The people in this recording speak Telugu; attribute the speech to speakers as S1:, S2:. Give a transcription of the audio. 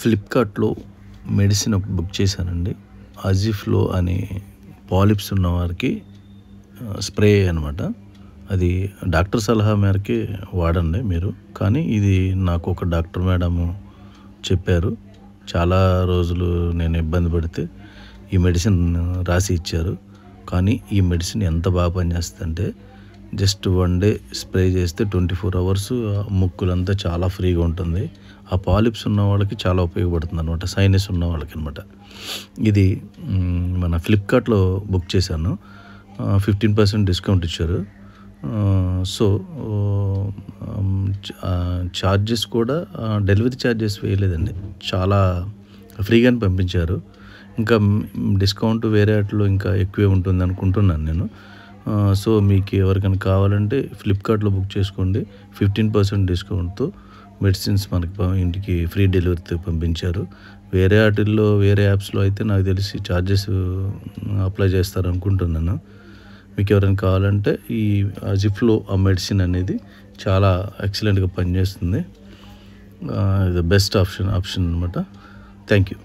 S1: ఫ్లిప్‌కార్ట్‌లో మెడిసిన్ ఒకటి బుక్ చేశానండి. అజిఫ్లో అని పాలిప్స్ ఉన్నవారికి స్ప్రే అనమాట. అది డాక్టర్ సలహా మేరకే వాడండి మీరు. కానీ ఇది నాకు ఒక డాక్టర్ మేడము చెప్పారు. చాలా రోజులు నేను ఇబ్బంది పడితే ఈ మెడిసిన్ రాసి ఇచ్చారు. కానీ ఈ మెడిసిన్ ఎంత బాగా పనిచేస్తుందంటే జస్ట్ 1 డే స్ప్రే చేస్తే 24 అవర్స్ ముక్కులంతా చాలా ఫ్రీగా ఉంటుంది. ఆ పాలిప్స్ ఉన్న వాళ్ళకి చాలా ఉపయోగపడుతుంది అనమాట. సైనస్ ఉన్న వాళ్ళకి అనమాట. ఇది మన ఫ్లిప్‌కార్ట్‌లో బుక్ చేశాను. 15% డిస్కౌంట్ ఇచ్చారు. సో చార్జెస్ కూడా డెలివరీ చార్జెస్ వేయలేదండి. చాలా ఫ్రీగానే పంపించారు. ఇంకా డిస్కౌంట్ వేరే వాటిలో ఇంకా ఎక్కువే ఉంటుంది అనుకుంటున్నాను నేను. సో మీకు ఎవరికైనా కావాలంటే ఫ్లిప్‌కార్ట్‌లో బుక్ చేసుకోండి. 15% డిస్కౌంట్‌తో మెడిసిన్స్ మనకి ఇంటికి ఫ్రీ డెలివరీతో పంపించారు. వేరే వాటిల్లో వేరే యాప్స్‌లో అయితే నాకు తెలిసి చార్జెస్ అప్లై చేస్తారు అనుకుంటున్నాను. మీకు ఎవరైనా కావాలంటే ఈ అజిఫ్లో ఆ మెడిసిన్ అనేది చాలా ఎక్సలెంట్‌గా పనిచేస్తుంది. ఇది బెస్ట్ ఆప్షన్ అనమాట. Thank you.